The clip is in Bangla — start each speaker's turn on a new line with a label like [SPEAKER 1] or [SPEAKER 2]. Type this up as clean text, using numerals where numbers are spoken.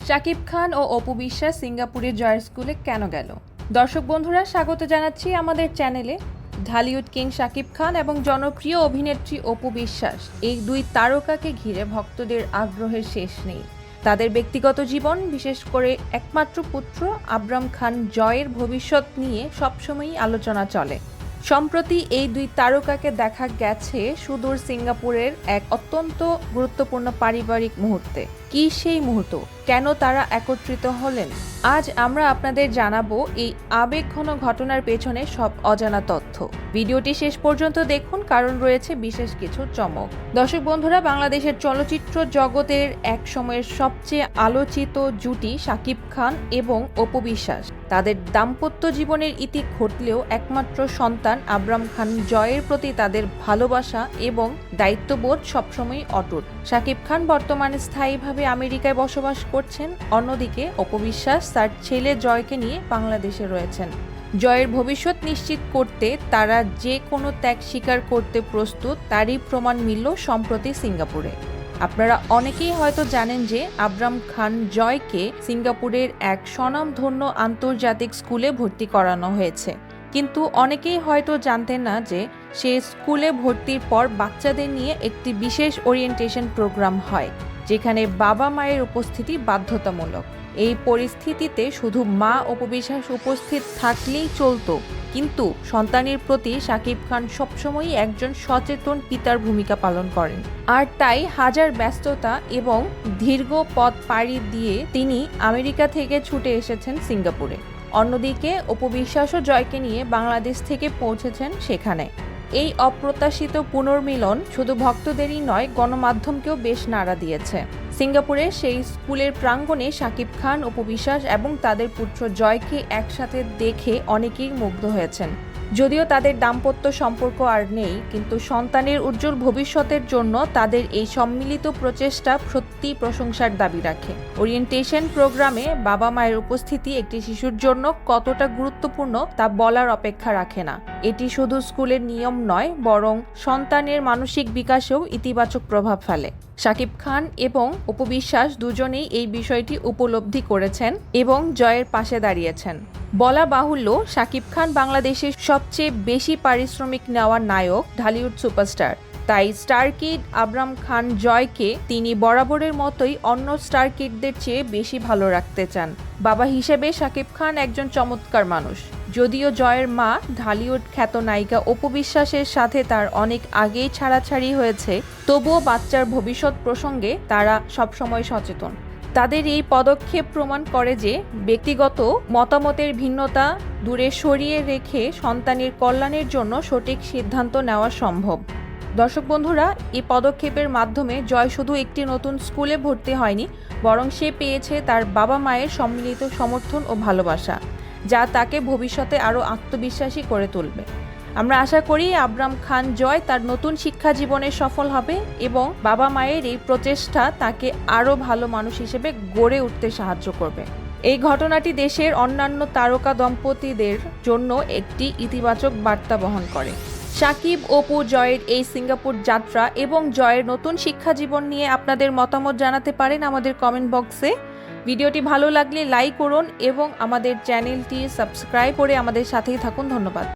[SPEAKER 1] শাকিব খান ও অপু বিশ্বাস সিঙ্গাপুরের জয়ের স্কুলে কেন গেল? দর্শক বন্ধুরা, স্বাগত জানাচ্ছি আমাদের চ্যানেলে। ঢালিউড কিং শাকিব খান এবং জনপ্রিয় অভিনেত্রী অপু বিশ্বাস, এই দুই তারকাকে ঘিরে ভক্তদের আগ্রহের শেষ নেই। তাদের ব্যক্তিগত জীবন, বিশেষ করে একমাত্র পুত্র আবরাম খান জয়ের ভবিষ্যৎ নিয়ে সবসময়ই আলোচনা চলে। সম্প্রতি এই দুই তারকাকে দেখা গেছে সুদূর সিঙ্গাপুরের এক অত্যন্ত গুরুত্বপূর্ণ পারিবারিক মুহূর্তে। কি সেই মুহূর্ত? কেন তারা একত্রিত হলেন? আজ আমরা আপনাদের জানাবো এই আবেগঘন ঘটনার পেছনে সব অজানা তথ্য। ভিডিওটি শেষ পর্যন্ত দেখুন, কারণ রয়েছে বিশেষ কিছু চমক। দর্শক বন্ধুরা, বাংলাদেশের চলচ্চিত্র জগতের এক সময়ের সবচেয়ে আলোচিত জুটি শাকিব খান এবং অপু বিশ্বাস। তাদের দাম্পত্য জীবনের ইতি ঘটলেও একমাত্র সন্তান আবরাম খান জয়ের প্রতি তাদের ভালোবাসা এবং দায়িত্ববোধ সবসময় অটুট। শাকিব খান বর্তমানে স্থায়ীভাবে আমেরিকায় বসবাস করছেন, অন্যদিকে অপু বিশ্বাস তার ছেলে জয়কে নিয়ে বাংলাদেশে রয়েছেন। জয়ের ভবিষ্যৎ নিশ্চিত করতে তারা যে কোনো ত্যাগ স্বীকার করতে প্রস্তুত, তারই প্রমাণ মিলল সম্প্রতি সিঙ্গাপুরে। আপনারা অনেকেই হয়তো জানেন যে আবরাম খান জয়কে সিঙ্গাপুরের এক স্বনামধন্য আন্তর্জাতিক স্কুলে ভর্তি করানো হয়েছে, কিন্তু অনেকেই হয়তো জানতেন না যে সে স্কুলে ভর্তির পর বাচ্চাদের নিয়ে একটি বিশেষ ওরিয়েন্টেশন প্রোগ্রাম হয়, যেখানে বাবা মায়ের উপস্থিতি বাধ্যতামূলক। এই পরিস্থিতিতে শুধু মা অপু বিশ্বাস উপস্থিত থাকলেই চলতো, কিন্তু সন্তানের প্রতি শাকিব খান সবসময়ই একজন সচেতন পিতার ভূমিকা পালন করেন। আর তাই হাজার ব্যস্ততা এবং দীর্ঘ পথ পাড়ি দিয়ে তিনি আমেরিকা থেকে ছুটে এসেছেন সিঙ্গাপুরে। অন্যদিকে অপু বিশ্বাসও জয়কে নিয়ে বাংলাদেশ থেকে পৌঁছেছেন সেখানে। এই অপ্রত্যাশিত পুনর্মিলন শুধু ভক্তদেরই নয়, গণমাধ্যমকেও বেশ নাড়া দিয়েছে। সিঙ্গাপুরে সেই স্কুলের প্রাঙ্গণে শাকিব খান, অপু বিশ্বাস এবং তাদের পুত্র জয়কে একসাথে দেখে অনেকেই মুগ্ধ হয়েছেন। যদিও তাদের দাম্পত্য সম্পর্ক আর নেই, কিন্তু সন্তানের উজ্জ্বল ভবিষ্যতের জন্য তাদের এই সম্মিলিত প্রচেষ্টা সত্যি প্রশংসার দাবি রাখে। ওরিয়েন্টেশন প্রোগ্রামে বাবা মায়ের উপস্থিতি একটি শিশুর জন্য কতটা গুরুত্বপূর্ণ তা বলার অপেক্ষা রাখে না। এটি শুধু স্কুলের নিয়ম নয়, বরং সন্তানের মানসিক বিকাশেও ইতিবাচক প্রভাব ফেলে। শাকিব খান এবং অপু বিশ্বাস দুজনেই এই বিষয়টি উপলব্ধি করেছেন এবং জয়ের পাশে দাঁড়িয়েছেন। বলা বাহুল্য, শাকিব খান বাংলাদেশের সবচেয়ে বেশি পারিশ্রমিক নেওয়া নায়ক, ঢালিউড সুপারস্টার। তাই স্টার কিড আবরাম খান জয়কে তিনি বরাবরের মতোই অন্য স্টার কিডদের চেয়ে বেশি ভালো রাখতে চান। বাবা হিসেবে শাকিব খান একজন চমৎকার মানুষ। যদিও জয়ের মা ঢালিউড খ্যাত নায়িকা অপু বিশ্বাসের সাথে তার অনেক আগেই ছাড়াছাড়ি হয়েছে, তবুও বাচ্চার ভবিষ্যৎ প্রসঙ্গে তারা সবসময় সচেতন। তাদের এই পদক্ষেপ প্রমাণ করে যে ব্যক্তিগত মতামতের ভিন্নতা দূরে সরিয়ে রেখে সন্তানের কল্যাণের জন্য সঠিক সিদ্ধান্ত নেওয়া সম্ভব। দর্শক বন্ধুরা, এই পদক্ষেপের মাধ্যমে জয় শুধু একটি নতুন স্কুলে ভর্তি হয়নি, বরং সে পেয়েছে তার বাবা মায়ের সম্মিলিত সমর্থন ও ভালোবাসা, যা তাকে ভবিষ্যতে আরও আত্মবিশ্বাসী করে তুলবে। আমরা আশা করি আবরাম খান জয় তার নতুন শিক্ষা জীবনে সফল হবে এবং বাবা মায়ের এই প্রচেষ্টা তাকে আরও ভালো মানুষ হিসেবে গড়ে উঠতে সাহায্য করবে। এই ঘটনাটি দেশের অন্যান্য তারকা দম্পতিদের জন্য একটি ইতিবাচক বার্তা বহন করে। শাকিব, অপু, জয়ের এই সিঙ্গাপুর যাত্রা এবং জয়ের নতুন শিক্ষা জীবন নিয়ে আপনাদের মতামত জানাতে পারেন আমাদের কমেন্ট বক্সে। ভিডিওটি ভালো লাগলে লাইক করুন এবং আমাদের চ্যানেলটি সাবস্ক্রাইব করে আমাদের সাথেই থাকুন। ধন্যবাদ।